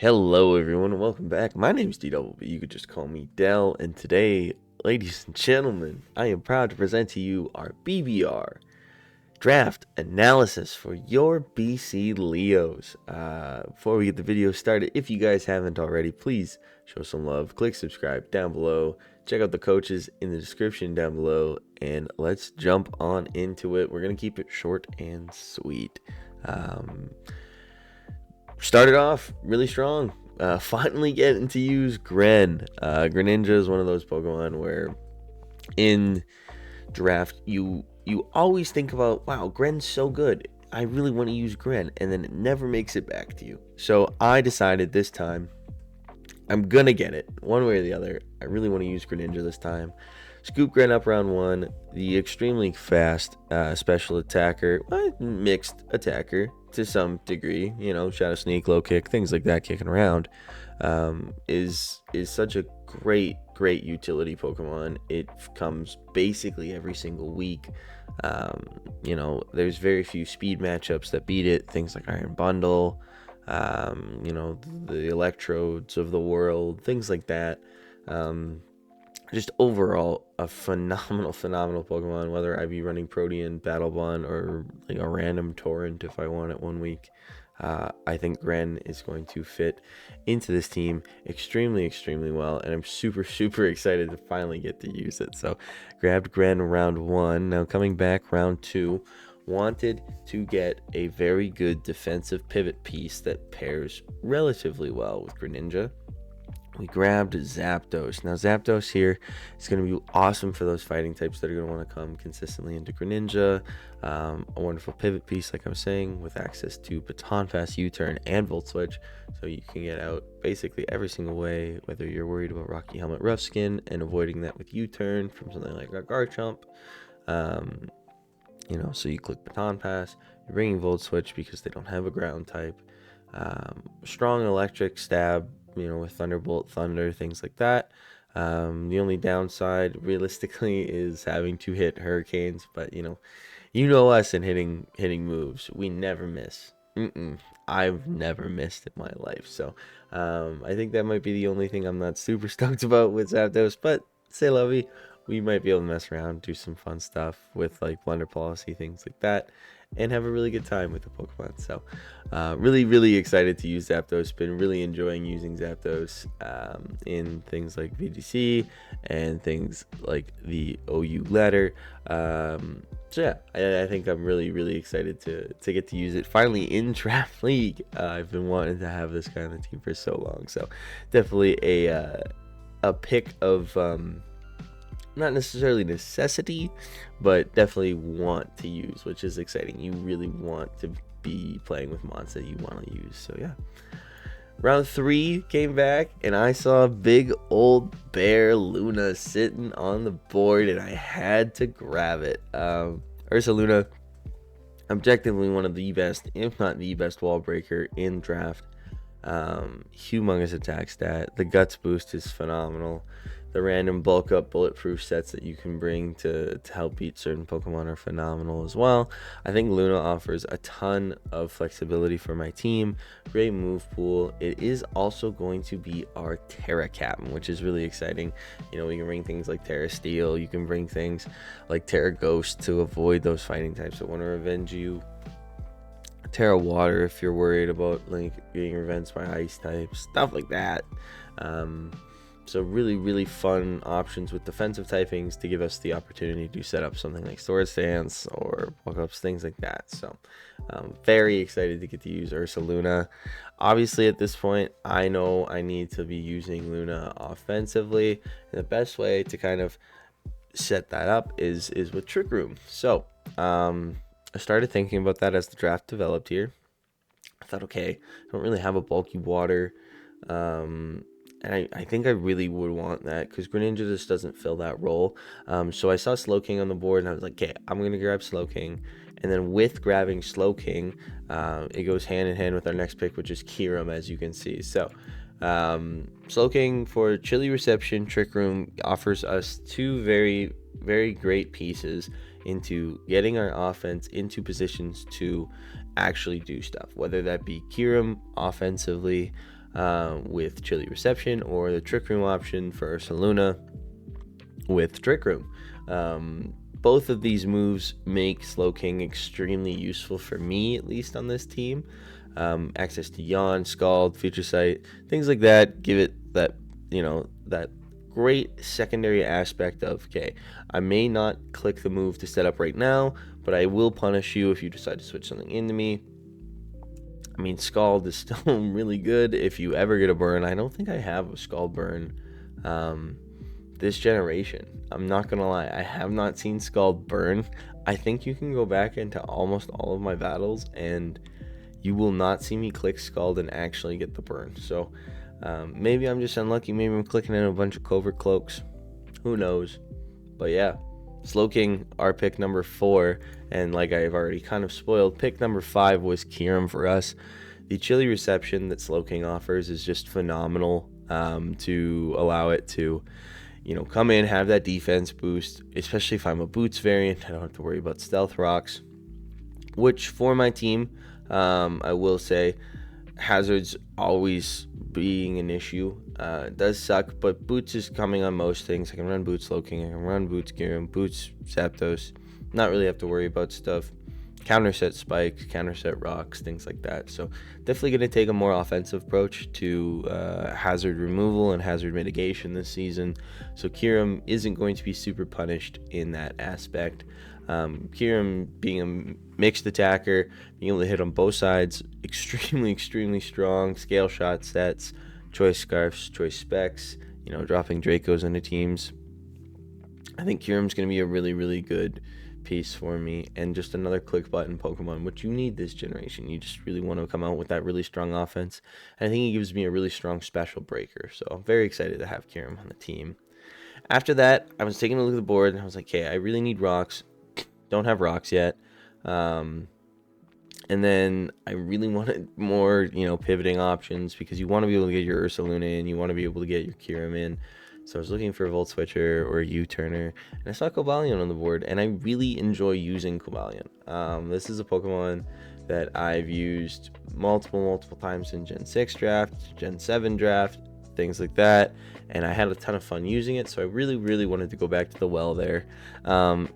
Hello everyone and welcome back. My name is DDubble, but you could just call me Dell, and today, ladies and gentlemen, I am proud to present to you our BBR draft analysis for your BC Leos. Before we get the video started, if you guys haven't already, please show some love, click subscribe down below, check out the coaches in the description down below, and let's jump on into it. We're going to keep it short and sweet. Started off really strong. Finally getting to use Greninja is one of those Pokemon where in draft you always think about, wow, Gren's so good, I really want to use Gren, and then it never makes it back to you. So I decided this time I'm gonna get it one way or the other. I really want to use Greninja this time. Scoop Gren up round one, the extremely fast special attacker, mixed attacker to some degree, Shadow Sneak, Low Kick, things like that kicking around, is such a great utility Pokemon. It comes basically every single week. There's very few speed matchups that beat it, things like Iron Bundle, the Electrodes of the world, things like that. Just overall a phenomenal Pokemon, whether I be running Protean, Battle Bond, or like a random Torrent if I want it one week. I think Gren is going to fit into this team extremely well, and I'm super excited to finally get to use it. So grabbed Gren round one. Now coming back round two, wanted to get a very good defensive pivot piece that pairs relatively well with Greninja. We grabbed Zapdos. Now Zapdos here is going to be awesome for those fighting types that are going to want to come consistently into Greninja. A wonderful pivot piece, like I was saying, with access to Baton Pass, U-Turn, and Volt Switch, so you can get out basically every single way, whether you're worried about Rocky Helmet Rough Skin and avoiding that with U-Turn from something like a Garchomp. So you click Baton Pass, you're bringing Volt Switch because they don't have a ground type. Strong electric stab, with Thunderbolt, Thunder, things like that. The only downside realistically is having to hit Hurricanes, but you know us and hitting moves, we never miss. I've never missed in my life, so I think that might be the only thing I'm not super stoked about with Zapdos, but say lovey, we might be able to mess around, do some fun stuff with like Blunder Policy, things like that, and have a really good time with the Pokemon. So really excited to use Zapdos. Been really enjoying using Zapdos in things like VGC and things like the OU ladder. So yeah, I think I'm really excited to get to use it finally in Draft League. I've been wanting to have this guy on the team for so long, so definitely a pick of not necessarily necessity, but definitely want to use, which is exciting. You really want to be playing with mons that you want to use. So yeah, round three came back and I saw big old bear Luna sitting on the board and I had to grab it. Ursa Luna, objectively one of the best, if not the best, wall breaker in draft. Humongous attack stat. The guts boost is phenomenal. The random bulk up bulletproof sets that you can bring to help beat certain Pokemon are phenomenal as well. I think Luna offers a ton of flexibility for my team. Great move pool. It is also going to be our Terra Captain, which is really exciting. We can bring things like Terra Steel. You can bring things like Terra Ghost to avoid those fighting types that want to revenge you. Terra Water if you're worried about like getting revenged by ice types, stuff like that. So really fun options with defensive typings to give us the opportunity to set up something like Sword Dance or walk-ups, things like that. So very excited to get to use Ursa Luna. Obviously at this point I know I need to be using Luna offensively, and the best way to kind of set that up is with Trick Room. So I started thinking about that as the draft developed here. I thought, okay, I don't really have a bulky water, and I think I really would want that because Greninja just doesn't fill that role. So I saw Slowking on the board and I was like, okay, I'm going to grab Slowking. And then with grabbing Slowking, it goes hand in hand with our next pick, which is Kyurem, as you can see. So Slowking for Chilly Reception, Trick Room offers us two very great pieces into getting our offense into positions to actually do stuff, whether that be Kyurem offensively, with Chili Reception, or the Trick Room option for Ursaluna with Trick Room. Both of these moves make Slowking extremely useful for me, at least on this team. Access to Yawn, Scald, Future Sight, things like that give it that, that great secondary aspect of, okay, I may not click the move to set up right now, but I will punish you if you decide to switch something into me. I mean, Scald is still really good if you ever get a burn. I don't think I have a Scald burn this generation. I'm not gonna lie, I have not seen Scald burn. I think you can go back into almost all of my battles and you will not see me click Scald and actually get the burn. So maybe I'm just unlucky. Maybe I'm clicking in a bunch of Covert Cloaks. Who knows? But yeah, Slowking, our pick number 4. And like I've already kind of spoiled, pick number 5 was Kyurem for us. The Chili Reception that Slowking offers is just phenomenal to allow it to, come in, have that defense boost, especially if I'm a Boots variant. I don't have to worry about Stealth Rocks, which for my team, I will say, hazards always being an issue. It does suck, but Boots is coming on most things. I can run Boots Slowking, I can run Boots Kyurem, Boots Zapdos, not really have to worry about stuff. Counterset Spikes, counterset Rocks, things like that. So definitely going to take a more offensive approach to hazard removal and hazard mitigation this season. So Kyurem isn't going to be super punished in that aspect. Kyurem being a mixed attacker, being able to hit on both sides, extremely strong. Scale shot sets, choice scarfs, choice specs, dropping Dracos into teams. I think Kyurem's going to be a really good piece for me, and just another click button Pokemon, which you need this generation. You just really want to come out with that really strong offense, and I think he gives me a really strong special breaker. So I'm very excited to have Kyurem on the team. After that, I was taking a look at the board and I was like, okay, I really need rocks. Don't have rocks yet. And then I really wanted more, pivoting options, because you want to be able to get your Ursaluna in, you want to be able to get your Kyurem in. So I was looking for a Volt Switcher or a U-Turner, and I saw Cobalion on the board, and I really enjoy using Cobalion. This is a Pokemon that I've used multiple times in Gen 6 draft, Gen 7 draft, things like that, and I had a ton of fun using it, so I really wanted to go back to the well there.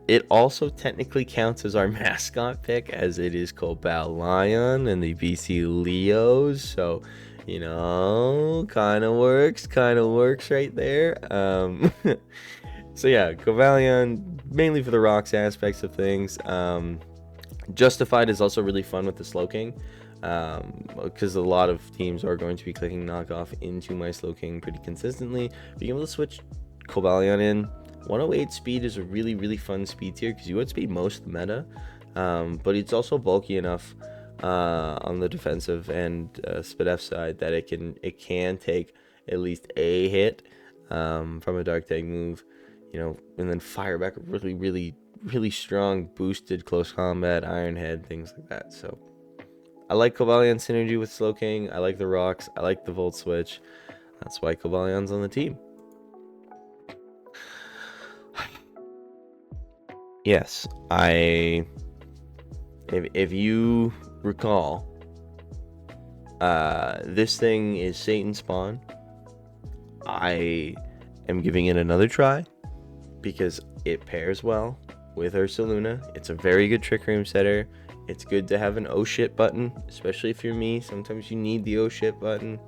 It also technically counts as our mascot pick, as it is Cobalion and the BC Leos, so kind of works right there. So yeah, Cobalion, mainly for the rocks aspects of things. Justified is also really fun with the Slowking, because a lot of teams are going to be clicking knockoff into my Slowking pretty consistently. Being able to switch Cobalion in, 108 speed is a really fun speed tier, because you outspeed most of the meta, but it's also bulky enough on the defensive and Spadef side that it can take at least a hit from a Dark Tag move, and then fire back a really strong boosted close combat, Iron Head, things like that. So I like Cobalion synergy with Slowking. I like the rocks. I like the Volt Switch. That's why Cobalion's on the team. Yes, if you recall, this thing is Satan Spawn. I am giving it another try because it pairs well with Ursaluna. It's a very good Trick Room setter. It's good to have an oh shit button, especially if you're me. Sometimes you need the oh shit button.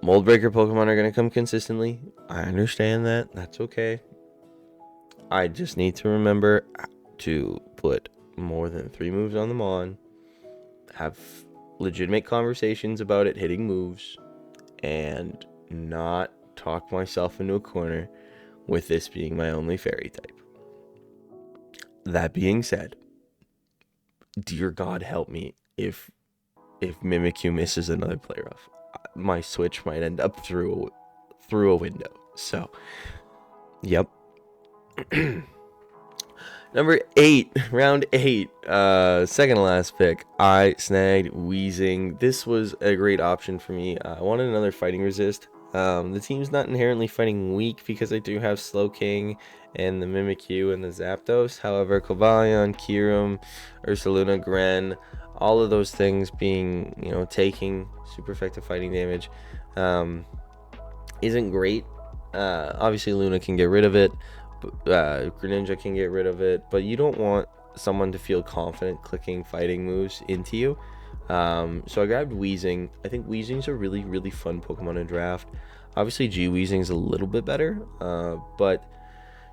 Mold Breaker Pokemon are going to come consistently. I understand that. That's okay. I just need to remember to put more than 3 moves on them on, have legitimate conversations about it hitting moves, and not talk myself into a corner with this being my only fairy type. That being said, dear God help me if Mimikyu misses another play rough. My switch might end up through a window. So, yep. Number 8, round 8, second to last pick, I snagged Weezing. This was a great option for me. I wanted another fighting resist. The team's not inherently fighting weak because I do have Slowking and the Mimikyu and the Zapdos. However, Cobalion, Kyurem, Ursaluna, Gren all of those things being, taking super effective fighting damage, isn't great. Obviously Luna can get rid of it, Greninja can get rid of it, but you don't want someone to feel confident clicking fighting moves into you. So I grabbed Weezing. I think Weezing's a really, really fun Pokemon to draft. Obviously G-Weezing's a little bit better, but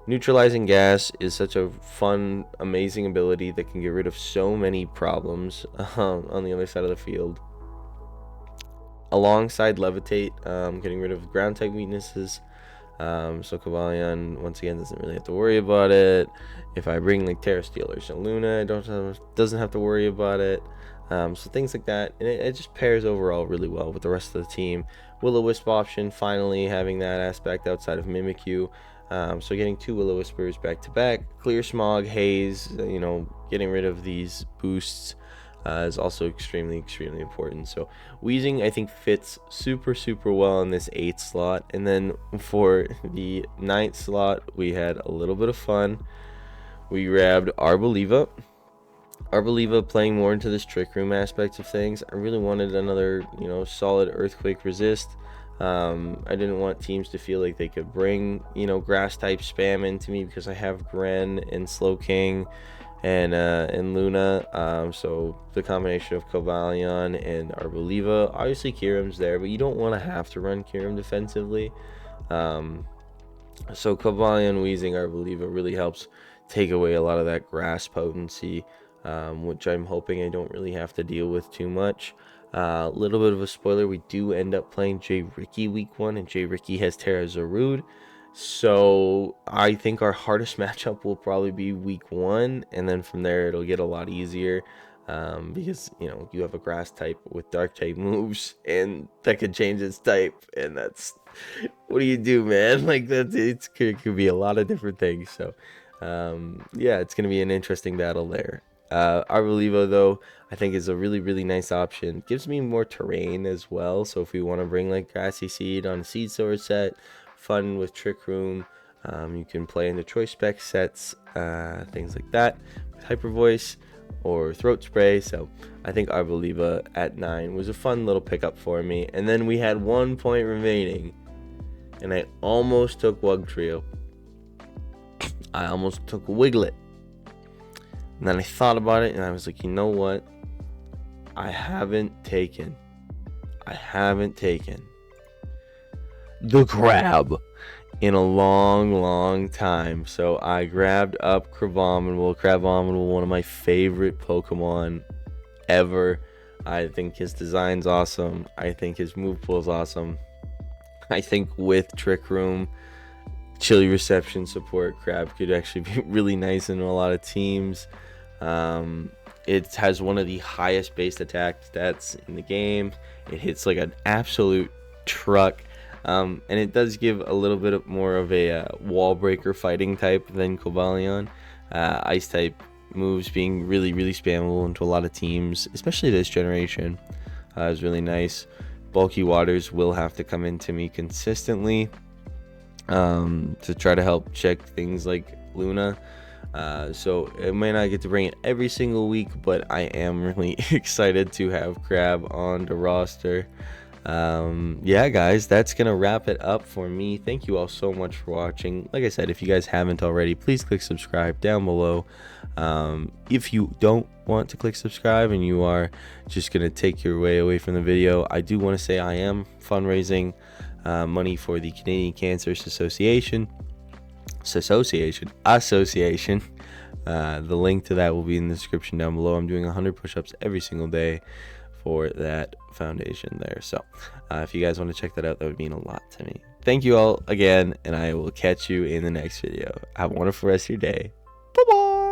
Neutralizing Gas is such a fun, amazing ability that can get rid of so many problems on the other side of the field. Alongside Levitate, getting rid of ground type weaknesses. So Cobalion once again doesn't really have to worry about it. If I bring like Terra Steel or Luna, doesn't have to worry about it. So things like that, and it just pairs overall really well with the rest of the team. Will-O-Wisp option, finally having that aspect outside of Mimikyu. So getting 2 Will-O-Wispers back to back. Clear Smog, Haze, getting rid of these boosts is also extremely, extremely important. So Weezing, I think, fits super, super well in this 8th slot. And then for the 9th slot, we had a little bit of fun. We grabbed Arboliva. Arboliva playing more into this Trick Room aspect of things. I really wanted another, solid Earthquake resist. I didn't want teams to feel like they could bring, grass type spam into me because I have Gren and Slowking and Luna. So the combination of Cobalion and Arboliva, obviously Kyurem's there, but you don't want to have to run Kyurem defensively. So Cobalion, Weezing, Arboliva really helps take away a lot of that grass potency, which I'm hoping I don't really have to deal with too much. A little bit of a spoiler, we do end up playing J. Ricky week 1, and J. Ricky has Terra Zarude. So I think our hardest matchup will probably be week 1, and then from there it'll get a lot easier, because you have a grass type with dark type moves, and that could change its type, and that's what do you do, man? Like it could be a lot of different things. So yeah, it's gonna be an interesting battle there. Arboliva, though, I think is a really, really nice option. Gives me more terrain as well, so if we want to bring like Grassy Seed on a Seed Sower set, fun with Trick Room, you can play into Choice Spec sets, things like that, with Hyper Voice or Throat Spray. So I think Arboliva at 9 was a fun little pickup for me. And then we had 1 point remaining, and I almost took Wugtrio. I almost took Wiglet. And then I thought about it, and I was like, you know what? I haven't taken the crab in a long, long time. So I grabbed up Crabominable. Crabominable, one of my favorite Pokemon ever. I think his design's awesome. I think his move pool is awesome. I think with Trick Room, Chilly Reception support, Crab could actually be really nice in a lot of teams. It has one of the highest base attack stats in the game. It hits like an absolute truck, and it does give a little bit more of a wall breaker fighting type than Cobalion. Ice type moves being really, really spammable into a lot of teams, especially this generation, is really nice. Bulky Waters will have to come into me consistently to try to help check things like Luna. So I may not get to bring it every single week, but I am really excited to have Crab on the roster. Yeah, guys, that's gonna wrap it up for me. Thank you all so much for watching. Like I said, if you guys haven't already, please click subscribe down below. If you don't want to click subscribe and you are just gonna take your way away from the video, I do want to say I am fundraising money for the Canadian Cancer Association. The link to that will be in the description down below. I'm doing 100 push-ups every single day for that foundation there. So if you guys want to check that out, that would mean a lot to me. Thank you all again, and I will catch you in the next video. Have a wonderful rest of your day. Bye bye.